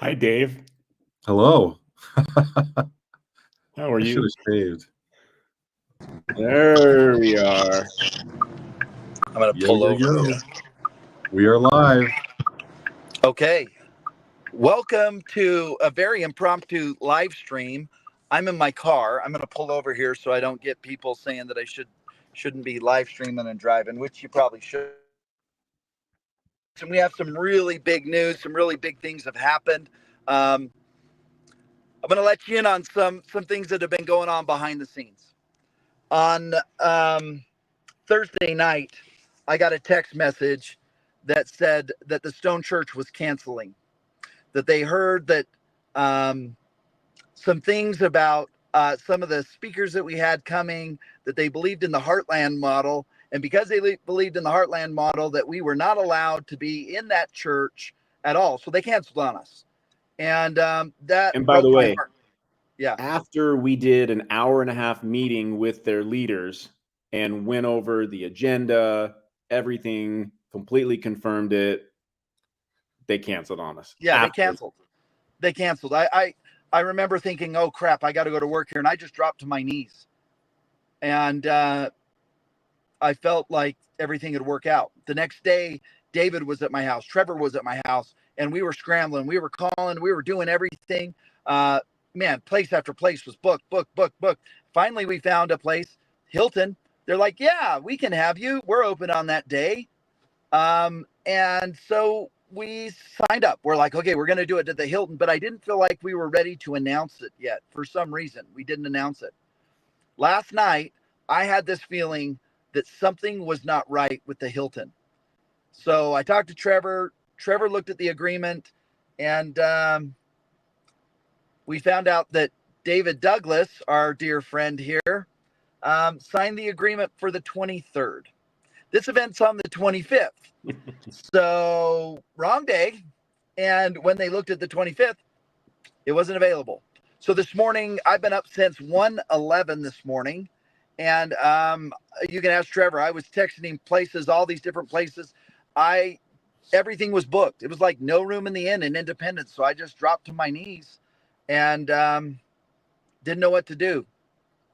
Hi, Dave. Hello. How are I should you? have shaved. There we are. I'm going to Yo, pull yo, over yo. here. We are live. Okay. Welcome to a very impromptu live stream. I'm in my car. I'm going to pull over here so I don't get people saying that I shouldn't be live streaming and driving, which you probably should. And we have some really big news. Some really big things have happened. I'm going to let you in on some things that have been going on behind the scenes. On Thursday night, I got a text message that said that the Stone Church was canceling, that they heard that some things about some of the speakers that we had coming, that they believed in the Heartland model. And because they believed in the Heartland model, that we were not allowed to be in that church at all. So they canceled on us. And that And by the broke my way, heart. Yeah. after we did an hour-and-a-half meeting with their leaders and went over the agenda, everything, completely confirmed it, they canceled on us. Yeah, After. they canceled. I remember thinking, oh crap, I got to go to work here. And I just dropped to my knees. And I felt like everything would work out. The next day, David was at my house. Trevor was at my house. And we were scrambling. We were calling. We were doing everything. Man, place after place was booked. Finally, we found a place, Hilton. They're like, yeah, we can have you. We're open on that day. And so we signed up. We're like, okay, we're going to do it at the Hilton. But I didn't feel like we were ready to announce it yet. For some reason, we didn't announce it. Last night, I had this feeling that something was not right with the Hilton. So I talked to Trevor. Trevor looked at the agreement, and we found out that David Douglas, our dear friend here, signed the agreement for the 23rd. This event's on the 25th. So wrong day. And when they looked at the 25th, it wasn't available. So this morning, I've been up since 1:11 this morning. And you can ask Trevor. I was texting him places, all these different places. Everything was booked. It was like no room in the inn in Independence. So I just dropped to my knees and didn't know what to do.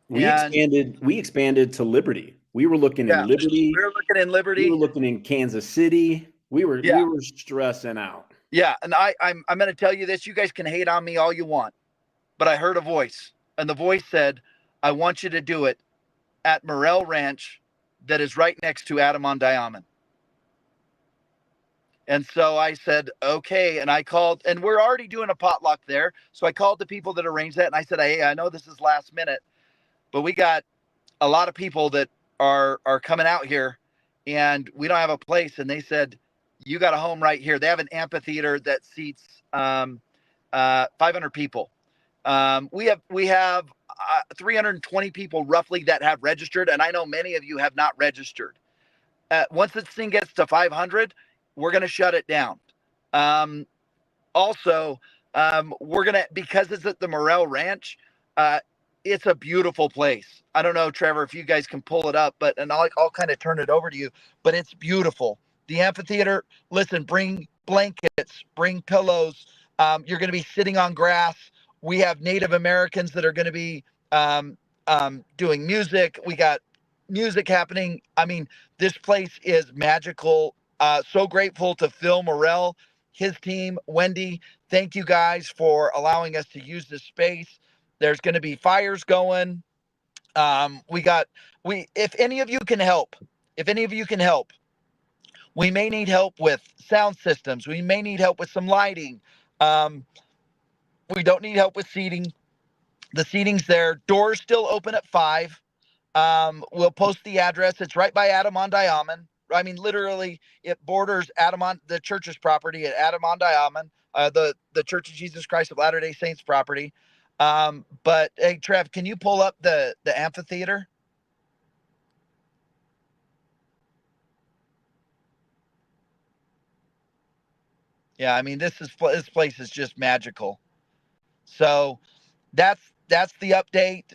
We expanded to Liberty. We were looking in Liberty. We were looking in Liberty. We were looking in Kansas City. We were stressing out. Yeah, and I'm going to tell you this. You guys can hate on me all you want, but I heard a voice, and the voice said, "I want you to do it at Morrell Ranch, that is right next to Adam on Diamond." And so I said, okay. And I called, and we're already doing a potluck there. So I called the people that arranged that, and I said, hey, I know this is last minute, but we got a lot of people that are coming out here, and we don't have a place. And they said, you got a home right here. They have an amphitheater that seats 500 people. We have 320 people roughly that have registered, and I know many of you have not registered. Once this thing gets to 500, we're going to shut it down. Also, we're going to, because it's at the Morrell Ranch, it's a beautiful place. I don't know, Trevor, if you guys can pull it up, and I'll kind of turn it over to you, but it's beautiful. The amphitheater, listen, bring blankets, bring pillows. You're going to be sitting on grass. We have Native Americans that are going to be doing music. We got music happening. I mean, this place is magical. So grateful to Phil Morrell, his team, Wendy. Thank you guys for allowing us to use this space. There's going to be fires going. If any of you can help, we may need help with sound systems. We may need help with some lighting. We don't need help with seating. The seating's there. Doors still open at 5. We'll post the address. It's right by Adam on Diamond. I mean, literally, it borders Adam on the church's property at Adam on Diamond, the Church of Jesus Christ of Latter-day Saints property. But hey, Trev, can you pull up the amphitheater? Yeah, I mean, this place is just magical. So that's the update.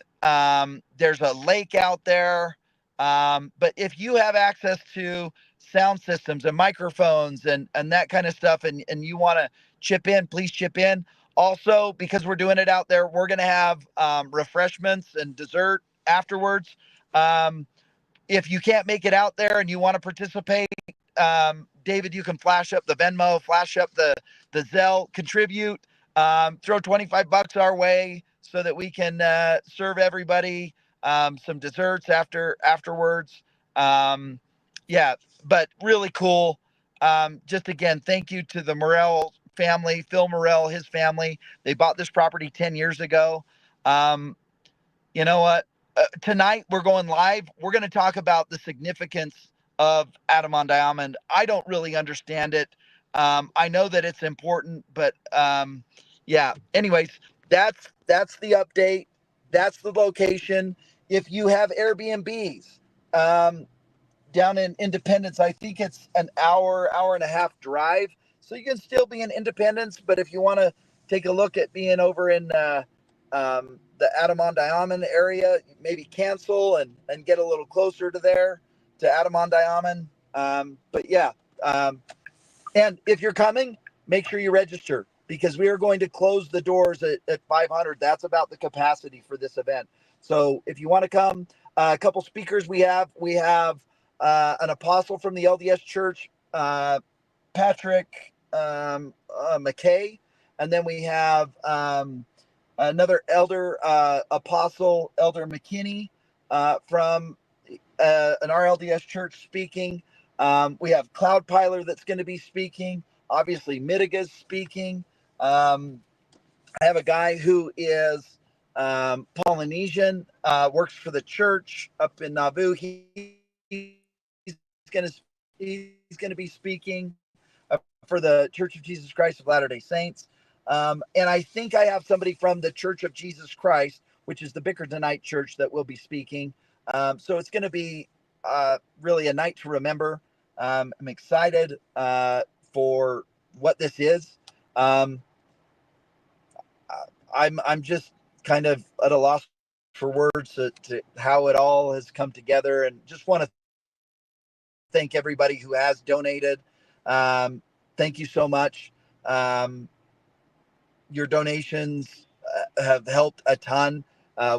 There's a lake out there. But if you have access to sound systems and microphones and that kind of stuff, and you want to chip in, please chip in. Also, because we're doing it out there, we're going to have refreshments and dessert afterwards. If you can't make it out there and you want to participate, David, you can flash up the Venmo, flash up the Zelle, contribute, throw $25 our way so that we can serve everybody some desserts afterwards. Yeah, but really cool. Just again, thank you to the Morrell family, Phil Morrell, his family. They bought this property 10 years ago. You know what? Tonight we're going live. We're going to talk about the significance of Adam on Diamond. I don't really understand it. I know that it's important, but yeah. Anyways, that's the update. That's the location. If you have Airbnbs down in Independence, I think it's an hour and a half drive. So you can still be in Independence, but if you want to take a look at being over in the Adam on Diamond area, maybe cancel and get a little closer to there to Adam on Diamond. But yeah, and if you're coming, make sure you register because we are going to close the doors at 500. That's about the capacity for this event. So if you want to come, a couple speakers we have an apostle from the LDS Church, Patrick McKay, and then we have another elder apostle, Elder McKinney, from an RLDS church speaking. We have Cloud Piler that's going to be speaking. Obviously, Mitiga's speaking. I have a guy who is Polynesian, works for the church up in Nauvoo. He's going to be speaking for the Church of Jesus Christ of Latter-day Saints. And I think I have somebody from the Church of Jesus Christ, which is the Bickertonite Church, that will be speaking. So it's going to be really a night to remember. I'm excited for what this is. I'm just kind of at a loss for words to how it all has come together, and just want to thank everybody who has donated. Thank you so much. Your donations have helped a ton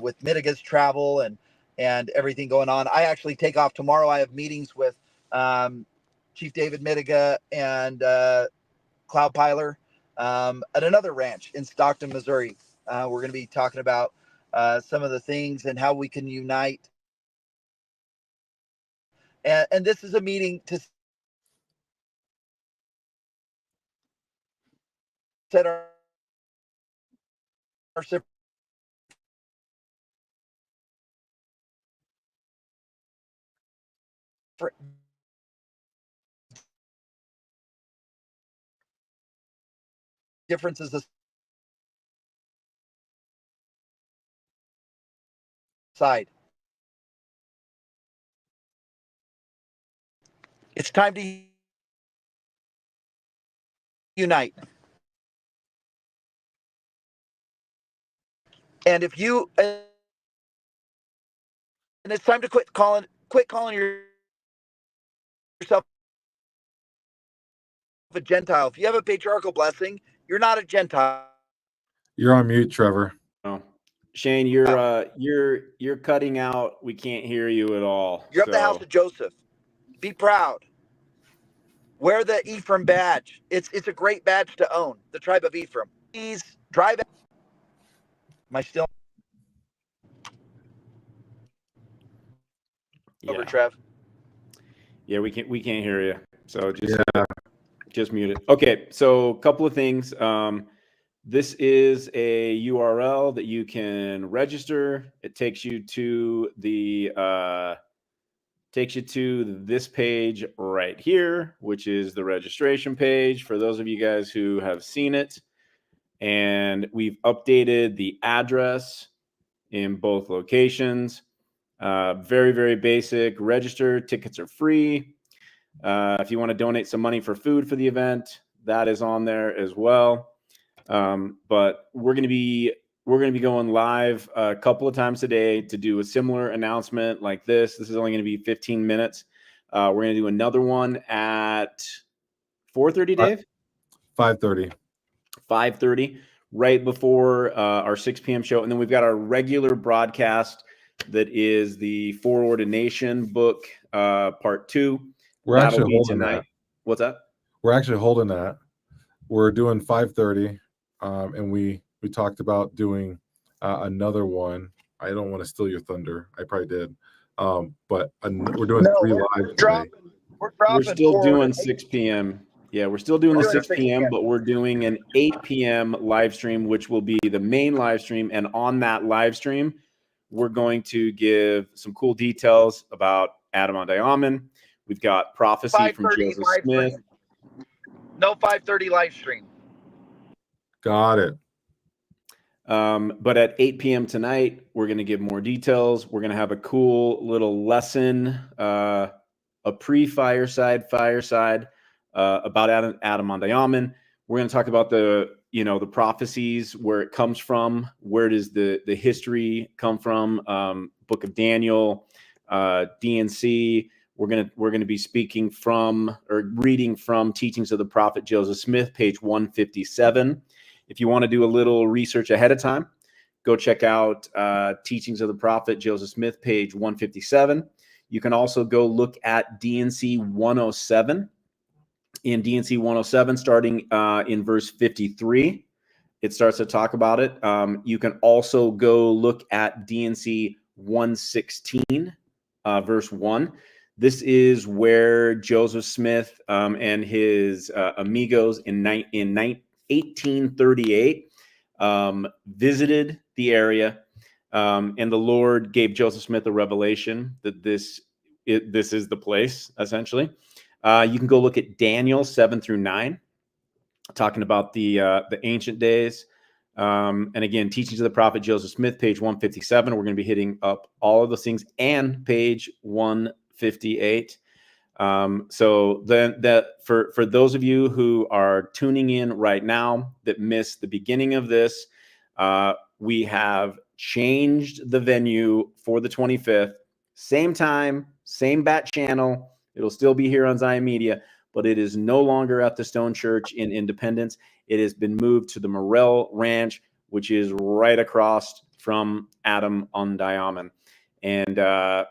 with Mitiga's travel and everything going on. I actually take off tomorrow. I have meetings with Chief David Mitiga and Cloud Piler at another ranch in Stockton, Missouri. We're going to be talking about some of the things and how we can unite. And this is a meeting to set our differences aside. It's time to unite. And if you and it's time to quit calling yourself a Gentile. If you have a patriarchal blessing, you're not a Gentile. You're on mute, Trevor. No. Shane, you're cutting out. We can't hear you at all. You're of the house of Joseph. Be proud. Wear the Ephraim badge. It's a great badge to own. The tribe of Ephraim. Please drive. Am I still over, Trev? Yeah, we can't hear you. So just mute it. Okay, so a couple of things. This is a URL that you can register. It takes you to this page right here, which is the registration page for those of you guys who have seen it. And we've updated the address in both locations. Very, very basic. Register. Tickets are free. If you want to donate some money for food for the event, that is on there as well. But we're going to be going live a couple of times a day to do a similar announcement like this. This is only going to be 15 minutes, We're going to do another one at 4:30, Dave? 5:30. 5:30, right before our 6 p.m. show. And then we've got our regular broadcast that is the Foreordination book, part 2. We're That'll actually be holding tonight. that. What's that? We're actually holding that. We're doing 5:30, and we talked about doing another one. I don't want to steal your thunder. I probably did. But we're doing 3 live today. We're still doing forward. 6 p.m. Yeah, we're still doing the We're doing 6 p.m., but we're doing an 8 p.m. live stream, which will be the main live stream. And on that live stream, we're going to give some cool details about Adam on Diamond. We've got prophecy from 5:30 Joseph live Smith. stream. No 5:30 live stream. Got it. But at 8 p.m. tonight, we're going to give more details. We're going to have a cool little lesson, a pre-fireside about Adam on Diamond. We're going to talk about the prophecies, where it comes from, where does the history come from, Book of Daniel, DNC. We're going to be speaking from, or reading from, Teachings of the Prophet Joseph Smith, page 157. If you want to do a little research ahead of time, go check out Teachings of the Prophet Joseph Smith, page 157. You can also go look at DNC 107. In DNC 107, starting in verse 53, it starts to talk about it. You can also go look at DNC 116, verse 1. This is where Joseph Smith and his amigos in 1838 visited the area, and the Lord gave Joseph Smith a revelation that this is the place, essentially. You can go look at Daniel 7-9, talking about the ancient days. And again, Teachings of the Prophet Joseph Smith, page 157. We're going to be hitting up all of those things, and page 158. So then for those of you who are tuning in right now that missed the beginning of this, we have changed the venue for the 25th. Same time, same bat channel. It'll still be here on Zion Media, but it is no longer at the Stone Church in Independence. It has been moved to the Morrell Ranch, which is right across from Adam on Diamond. And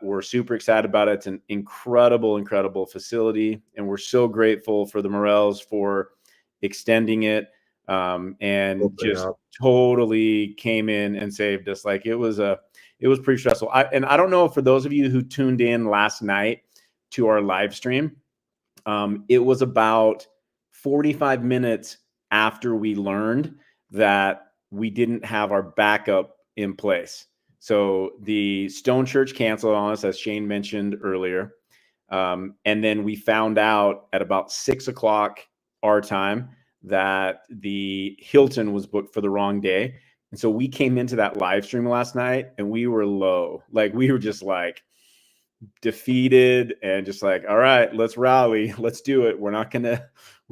we're super excited about it. It's an incredible, incredible facility. And we're so grateful for the Morrells for extending it, and just totally came in and saved us. Like, it was pretty stressful. I don't know, for those of you who tuned in last night to our live stream, it was about 45 minutes after we learned that we didn't have our backup in place. So the Stone Church canceled on us, as Shane mentioned earlier. And then we found out at about 6 o'clock our time that the Hilton was booked for the wrong day. And so we came into that live stream last night and we were low. Like, we were just like defeated and just like, all right, let's rally. Let's do it. We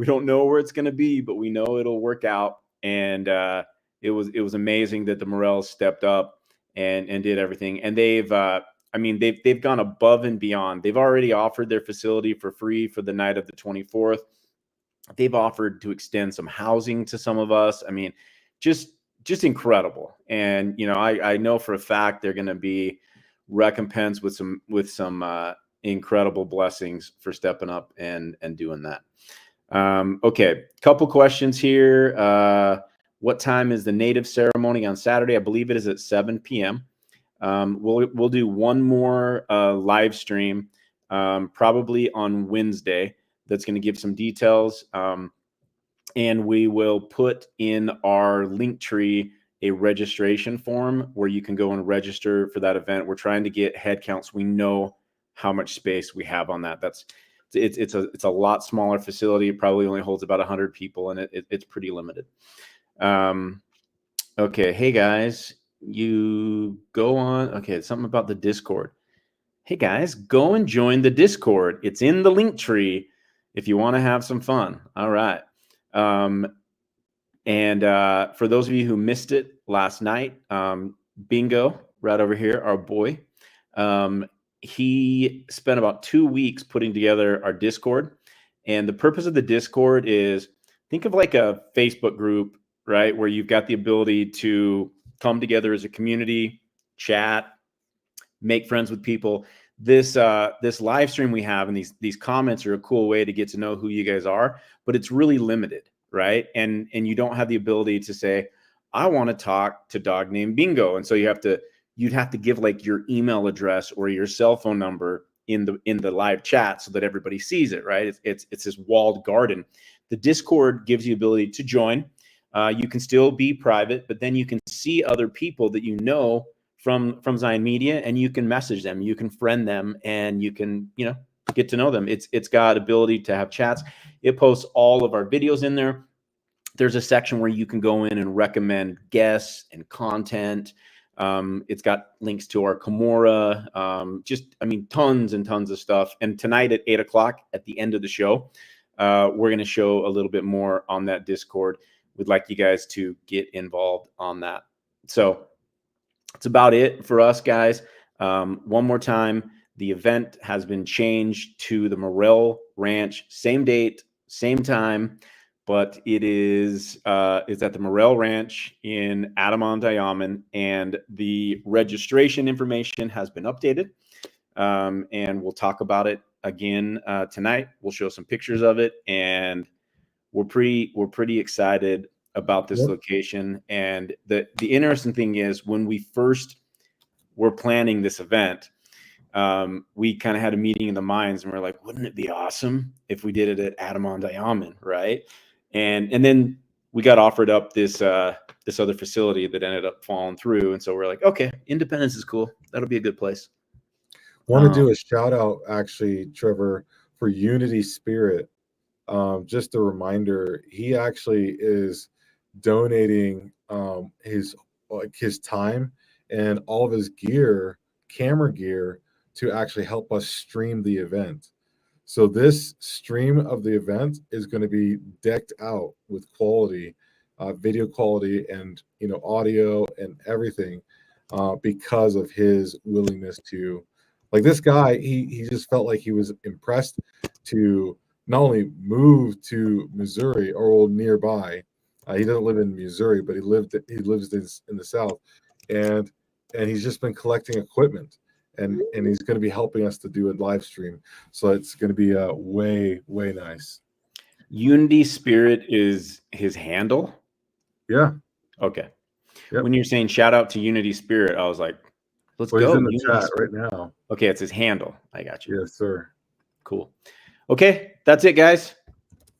don't know where it's going to be, but we know it'll work out. And it was amazing that the Morrells stepped up and did everything. And they've gone above and beyond. They've already offered their facility for free for the night of the 24th. They've offered to extend some housing to some of us. I mean, just incredible. And, I know for a fact they're going to be recompensed with some incredible blessings for stepping up and doing that. Okay. Couple questions here. What time is the native ceremony on Saturday? I believe it is at 7 p.m. We'll do one more live stream, probably on Wednesday. That's going to give some details. And we will put in our link tree a registration form where you can go and register for that event. We're trying to get head counts. We know how much space we have on that. It's a lot smaller facility. It probably only holds about 100 people, and it's pretty limited. Okay. Hey guys, you go on. Okay. Something about the Discord. Hey guys, go and join the Discord. It's in the link tree if you want to have some fun. All right. And for those of you who missed it last night, Bingo, right over here, our boy, he spent about 2 weeks putting together our Discord. And the purpose of the Discord is, think of like a Facebook group, right? Where you've got the ability to come together as a community, chat, make friends with people. This live stream we have, and these comments are a cool way to get to know who you guys are, but it's really limited, right? And you don't have the ability to say, I want to talk to dog named Bingo. And so you'd have to give like your email address or your cell phone number in the live chat so that everybody sees it, right? It's this walled garden. The Discord gives you ability to join. You can still be private, but then you can see other people that you know from Zion Media, and you can message them, you can friend them, and you can, get to know them. It's got ability to have chats. It posts all of our videos in there. There's a section where you can go in and recommend guests and content. It's got links to our Kimura, tons and tons of stuff. And tonight at 8 o'clock at the end of the show, we're going to show a little bit more on that Discord. We'd like you guys to get involved on that. So that's about it for us, guys. One more time, the event has been changed to the Morrell Ranch, same date, same time, but it is it's at the Morrell Ranch in Adamon, and the registration information has been updated, and we'll talk about it again tonight. We'll show some pictures of it, and we're pretty excited about this location. And the interesting thing is, when we first were planning this event, we kind of had a meeting in the minds, and we're like, wouldn't it be awesome if we did it at Adamon, right? And then we got offered up this other facility that ended up falling through, and so we're like, okay, Independence is cool. That'll be a good place. Want to do a shout out, actually, Trevor, for Unity Spirit. Just a reminder, he actually is donating his time and all of his camera gear, to actually help us stream the event. So this stream of the event is going to be decked out with quality, video quality, and audio and everything, because of his willingness to, like, this guy, he just felt like he was impressed to not only move to Missouri or nearby. He doesn't live in Missouri, but he lives in the South, and he's just been collecting equipment, and he's going to be helping us to do a live stream. So it's going to be way nice. Unity Spirit is his handle. Yeah. Okay. Yep. When you're saying shout out to Unity Spirit, I was like, let's go. He's in the Unity chat Spirit right now. Okay, it's his handle. I got you. Yes, sir. Cool. Okay, that's it, guys.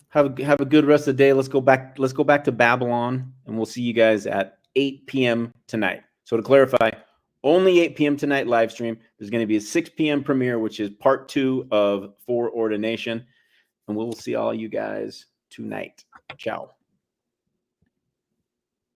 Have a good rest of the day. Let's go back to Babylon, and we'll see you guys at 8 p.m. tonight. So to clarify, only 8 p.m. tonight live stream. There's going to be a 6 p.m. premiere, which is part 2 of Foreordination, and we'll see all you guys tonight. Ciao.